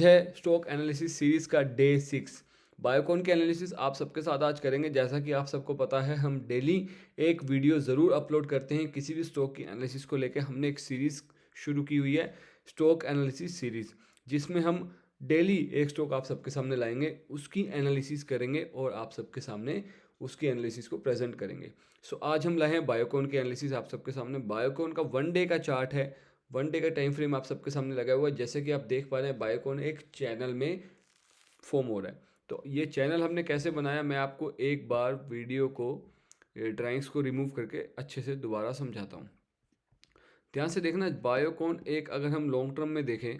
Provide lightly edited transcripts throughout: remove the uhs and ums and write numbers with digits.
है stock analysis series का day 6। Biocon के एनालिसिस आप सबके साथ आज करेंगे। जैसा कि आप सबको पता है, हम डेली एक वीडियो ज़रूर अपलोड करते हैं किसी भी स्टॉक की एनालिसिस को लेकर। हमने एक सीरीज़ शुरू की हुई है, स्टॉक एनालिसिस सीरीज़, जिसमें हम डेली एक स्टॉक आप सबके सामने लाएंगे, उसकी एनालिसिस करेंगे और आप सबके सामने उसकी एनालिसिस को प्रेजेंट करेंगे। सो आज हम लाए हैं बायोकॉन की एनालिसिस आप सबके सामने। बायोकॉन का 1 डे का चार्ट है, 1 डे का टाइम फ्रेम आप सबके सामने लगा हुआ है। जैसे कि आप देख पा रहे हैं, बायोकॉन एक चैनल में फॉर्म हो रहा है। तो ये चैनल हमने कैसे बनाया, मैं आपको एक बार वीडियो को ड्राइंग्स को रिमूव करके अच्छे से दोबारा समझाता हूँ। ध्यान से देखना, बायोकॉन एक, अगर हम लॉन्ग टर्म में देखें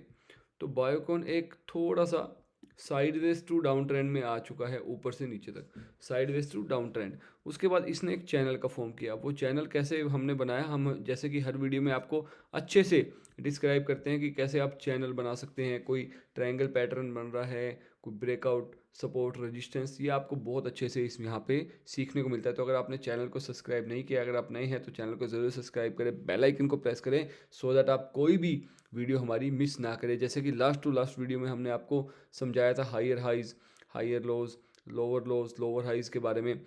तो बायोकॉन एक थोड़ा सा साइडवेज टू डाउन ट्रेंड में आ चुका है, ऊपर से नीचे तक साइडवेज टू डाउन ट्रेंड। उसके बाद इसने एक चैनल का फॉर्म किया। वो चैनल कैसे हमने बनाया, हम जैसे कि हर वीडियो में आपको अच्छे से डिस्क्राइब करते हैं कि कैसे आप चैनल बना सकते हैं। कोई ट्रायंगल पैटर्न बन रहा है, कोई ब्रेकआउट, सपोर्ट, रेजिस्टेंस, ये आपको बहुत अच्छे से इस यहाँ पे सीखने को मिलता है। तो अगर आपने चैनल को सब्सक्राइब नहीं किया, अगर आप नए हैं तो चैनल को ज़रूर सब्सक्राइब करें, बेल आइकन को प्रेस करें, सो दैट आप कोई भी वीडियो हमारी मिस ना करें। जैसे कि लास्ट टू लास्ट वीडियो में हमने आपको समझाया था higher highs, higher lows, lower lower highs के बारे में,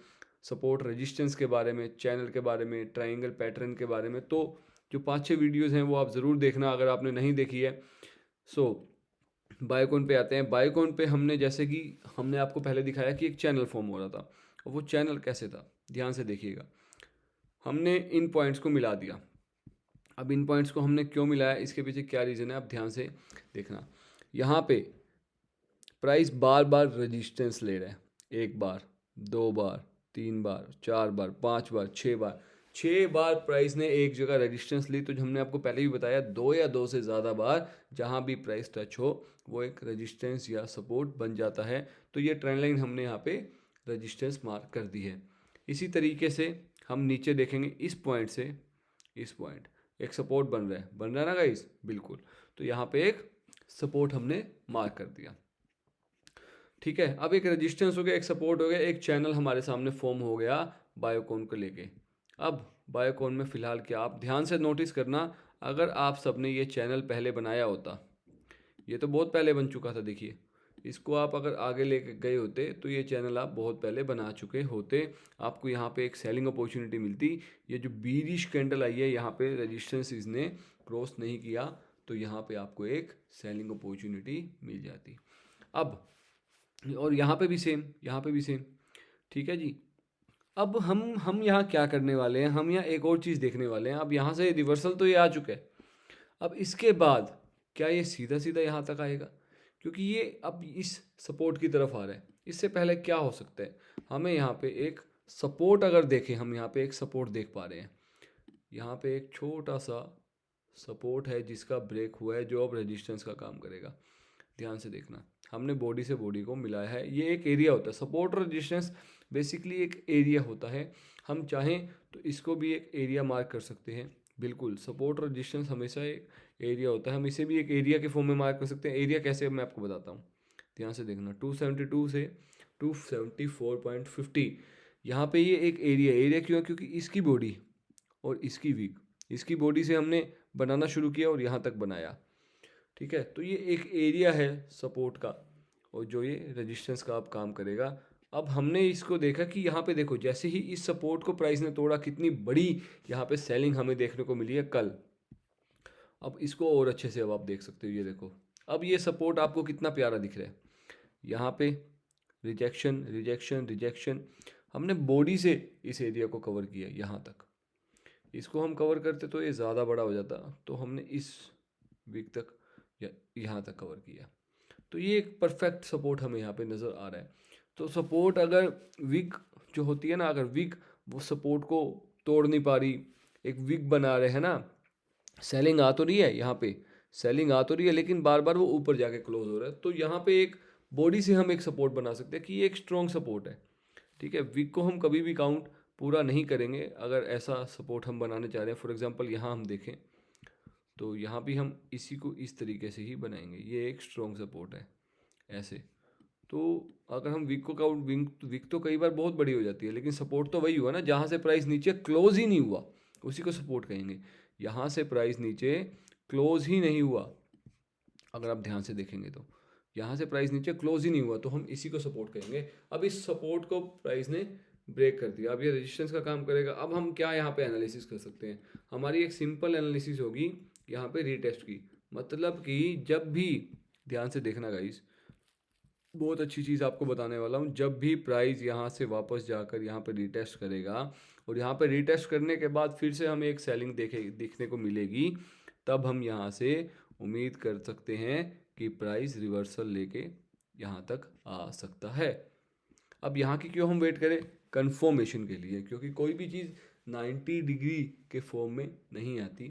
सपोर्ट रेजिस्टेंस के बारे में, चैनल के बारे में, ट्रायंगल पैटर्न के बारे में। तो जो 5-6 वीडियोज़ हैं वो आप ज़रूर देखना अगर आपने नहीं देखी है। सो बायोकॉन पे आते हैं। बायोकॉन पे हमने, जैसे कि हमने आपको पहले दिखाया कि एक चैनल फॉर्म हो रहा था, और वो चैनल कैसे था, ध्यान से देखिएगा। हमने इन पॉइंट्स को मिला दिया। अब इन पॉइंट्स को हमने क्यों मिलाया, इसके पीछे क्या रीज़न है, आप ध्यान से देखना। यहाँ पे प्राइस बार बार रेजिस्टेंस ले रहा है, 1 बार, 2 बार, 3 बार, 4 बार, 5 बार, 6 बार। 6 बार प्राइस ने एक जगह रेजिस्टेंस ली। तो हमने आपको पहले भी बताया, 2 या 2 से ज़्यादा बार जहाँ भी प्राइस टच हो वो एक रेजिस्टेंस या सपोर्ट बन जाता है। तो ये ट्रेंड लाइन हमने यहाँ पे रेजिस्टेंस मार्क कर दी है। इसी तरीके से हम नीचे देखेंगे, इस पॉइंट से इस पॉइंट एक सपोर्ट बन रहा है ना गाइस, बिल्कुल। तो यहाँ पे एक सपोर्ट हमने मार्क कर दिया, ठीक है। अब एक रेजिस्टेंस हो गया, एक सपोर्ट हो गया, एक चैनल हमारे सामने फॉर्म हो गया बायोकॉन को लेके। अब बायोकॉन में फिलहाल क्या, आप ध्यान से नोटिस करना, अगर आप सबने ये चैनल पहले बनाया होता, ये तो बहुत पहले बन चुका था, देखिए, इसको आप अगर आगे लेके गए होते तो ये चैनल आप बहुत पहले बना चुके होते। आपको यहाँ पे एक सेलिंग अपॉर्चुनिटी मिलती। ये जो बीरिश कैंडल आई है, यहाँ पे रेजिस्टेंस इसने क्रॉस नहीं किया, तो यहाँ पे आपको एक सेलिंग अपॉर्चुनिटी मिल जाती। अब और यहाँ पे भी सेम, यहाँ पे भी सेम, ठीक है जी। अब हम यहाँ क्या करने वाले हैं, हम यहाँ एक और चीज़ देखने वाले हैं। अब यहाँ से रिवर्सल तो ये आ चुका है। अब इसके बाद क्या ये सीधा सीधा यहाँ तक आएगा, क्योंकि ये अब इस सपोर्ट की तरफ आ रहा है। इससे पहले क्या हो सकता है, हमें यहाँ पे एक सपोर्ट अगर देखें, हम यहाँ पे एक सपोर्ट देख पा रहे हैं। यहाँ पे एक छोटा सा सपोर्ट है जिसका ब्रेक हुआ है, जो अब रेजिस्टेंस का काम करेगा। ध्यान से देखना, हमने बॉडी से बॉडी को मिलाया है। ये एक एरिया होता है, सपोर्ट और रेजिस्टेंस बेसिकली एक एरिया होता है। हम चाहें तो इसको भी एक एरिया मार्क कर सकते हैं, बिल्कुल। सपोर्ट और रेजिस्टेंस हमेशा एक एरिया होता है, हम इसे भी एक एरिया के फॉर्म में मार्क कर सकते हैं। एरिया कैसे, मैं आपको बताता हूँ, ध्यान से देखना। 272 से 274.50, यहाँ पे ये एक एरिया क्यों है, क्योंकि इसकी बॉडी और इसकी वीक, इसकी बॉडी से हमने बनाना शुरू किया और यहाँ तक बनाया, ठीक है। तो ये एक एरिया है सपोर्ट का, और जो ये रेजिस्टेंस का अब काम करेगा। अब हमने इसको देखा कि यहाँ पे देखो, जैसे ही इस सपोर्ट को प्राइस ने तोड़ा, कितनी बड़ी यहाँ पे सेलिंग हमें देखने को मिली है कल। अब इसको और अच्छे से अब आप देख सकते हो, ये देखो, अब ये सपोर्ट आपको कितना प्यारा दिख रहा है। यहाँ पे रिजेक्शन रिजेक्शन रिजेक्शन, हमने बॉडी से इस एरिया को कवर किया यहाँ तक। इसको हम कवर करते तो ये ज़्यादा बड़ा हो जाता, तो हमने इस वीक तक या यहाँ तक कवर किया। तो ये एक परफेक्ट सपोर्ट हमें यहाँ पे नज़र आ रहा है। तो सपोर्ट अगर वीक जो होती है ना, अगर वीक वो सपोर्ट को तोड़ नहीं पा रही, एक वीक बना रहे हैं ना, सेलिंग आ तो रही है यहाँ पे, सेलिंग आ तो रही है, लेकिन बार बार वो ऊपर जाके क्लोज हो रहा है। तो यहाँ पे एक बॉडी से हम एक सपोर्ट बना सकते हैं कि ये एक स्ट्रॉन्ग सपोर्ट है, ठीक है। वीक को हम कभी भी काउंट पूरा नहीं करेंगे अगर ऐसा सपोर्ट हम बनाने चाह रहे हैं। फॉर एग्जांपल यहाँ हम देखें तो यहाँ भी हम इसी को इस तरीके से ही बनाएंगे, ये एक स्ट्रॉन्ग सपोर्ट है ऐसे। तो अगर हम वीक को काउंट, वीक तो कई बार बहुत बड़ी हो जाती है, लेकिन सपोर्ट तो वही हुआ ना जहाँ से प्राइस नीचे क्लोज ही नहीं हुआ, उसी को सपोर्ट कहेंगे। यहाँ से प्राइस नीचे क्लोज ही नहीं हुआ, अगर आप ध्यान से देखेंगे तो यहाँ से प्राइस नीचे क्लोज ही नहीं हुआ, तो हम इसी को सपोर्ट करेंगे। अब इस सपोर्ट को प्राइस ने ब्रेक कर दिया, अब ये रेजिस्टेंस का काम करेगा। अब हम क्या यहाँ पे एनालिसिस कर सकते हैं, हमारी एक सिंपल एनालिसिस होगी यहाँ पे रीटेस्ट की। मतलब कि जब भी, ध्यान से देखना गाइस, बहुत अच्छी चीज़ आपको बताने वाला हूँ, जब भी प्राइस यहाँ से वापस जाकर यहाँ पे रीटेस्ट करेगा और यहाँ पे रीटेस्ट करने के बाद फिर से हमें एक सेलिंग देखने को मिलेगी, तब हम यहाँ से उम्मीद कर सकते हैं कि प्राइस रिवर्सल लेके यहाँ तक आ सकता है। अब यहाँ की क्यों हम वेट करें, कंफर्मेशन के लिए, क्योंकि कोई भी चीज़ 90 डिग्री के फॉर्म में नहीं आती।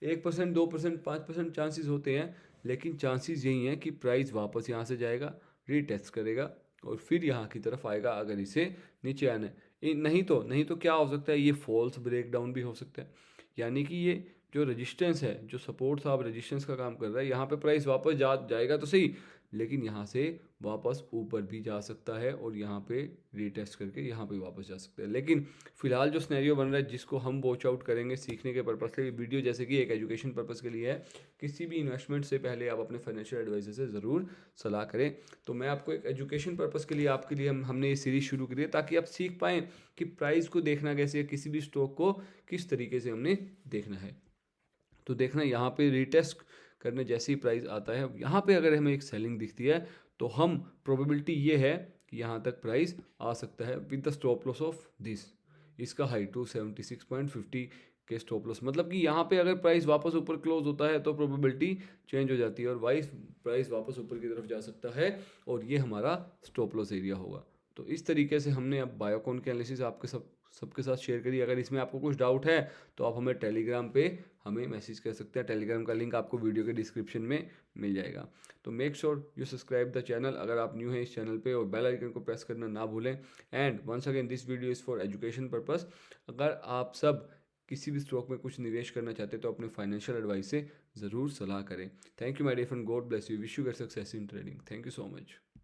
1%, 2%, 5% चांसेस होते हैं, लेकिन चांसेस यही हैं कि प्राइस वापस यहाँ से जाएगा, रीटेस्ट करेगा और फिर यहाँ की तरफ आएगा अगर इसे नीचे आना है। नहीं तो क्या हो सकता है, ये फॉल्स ब्रेकडाउन भी हो सकता है। यानी कि ये जो रेजिस्टेंस है, जो सपोर्ट था, अब रेजिस्टेंस का काम कर रहा है। यहाँ पे प्राइस वापस जाएगा तो सही, लेकिन यहाँ से वापस ऊपर भी जा सकता है और यहाँ पे रीटेस्ट करके यहाँ पे वापस जा सकता है। लेकिन फिलहाल जो सिनेरियो बन रहा है, जिसको हम वॉच आउट करेंगे सीखने के पर्पज़ से, वीडियो जैसे कि एक एजुकेशन पर्पज़ के लिए है, किसी भी इन्वेस्टमेंट से पहले आप अपने फाइनेंशियल एडवाइजर से ज़रूर सलाह करें। तो मैं आपको एक एजुकेशन पर्पज़ के लिए आपके लिए हमने ये सीरीज़ शुरू करी है, ताकि आप सीख पाएँ कि प्राइस को देखना कैसे है, किसी भी स्टॉक को किस तरीके से हमने देखना है। तो देखना, यहाँ पे रीटेस्ट करने जैसे ही प्राइस आता है, यहाँ पे अगर हमें एक सेलिंग दिखती है, तो हम प्रोबेबिलिटी ये है कि यहाँ तक प्राइस आ सकता है with the stop loss of this, इसका हाई 276.50 के स्टॉप लॉस। मतलब कि यहाँ पे अगर प्राइस वापस ऊपर क्लोज होता है तो प्रोबेबिलिटी चेंज हो जाती है और वाइस प्राइस वापस ऊपर की तरफ जा सकता है और ये हमारा स्टॉप लॉस एरिया होगा। तो इस तरीके से हमने अब बायोकॉन की एनालिसिस आपके सबके साथ शेयर करी। अगर इसमें आपको कुछ डाउट है तो आप हमें टेलीग्राम पे हमें मैसेज कर सकते हैं। टेलीग्राम का लिंक आपको वीडियो के डिस्क्रिप्शन में मिल जाएगा। तो make sure you subscribe the channel अगर आप न्यू हैं इस चैनल पे, और बेल आइकन को प्रेस करना ना भूलें। And once again this video is for education purpose. अगर आप सब किसी भी स्टॉक में कुछ निवेश करना चाहते हैं तो अपने फाइनेंशियल एडवाइस से ज़रूर सलाह करें। Thank you my dear friend, God bless you, wish you get success in trading. Thank you so much.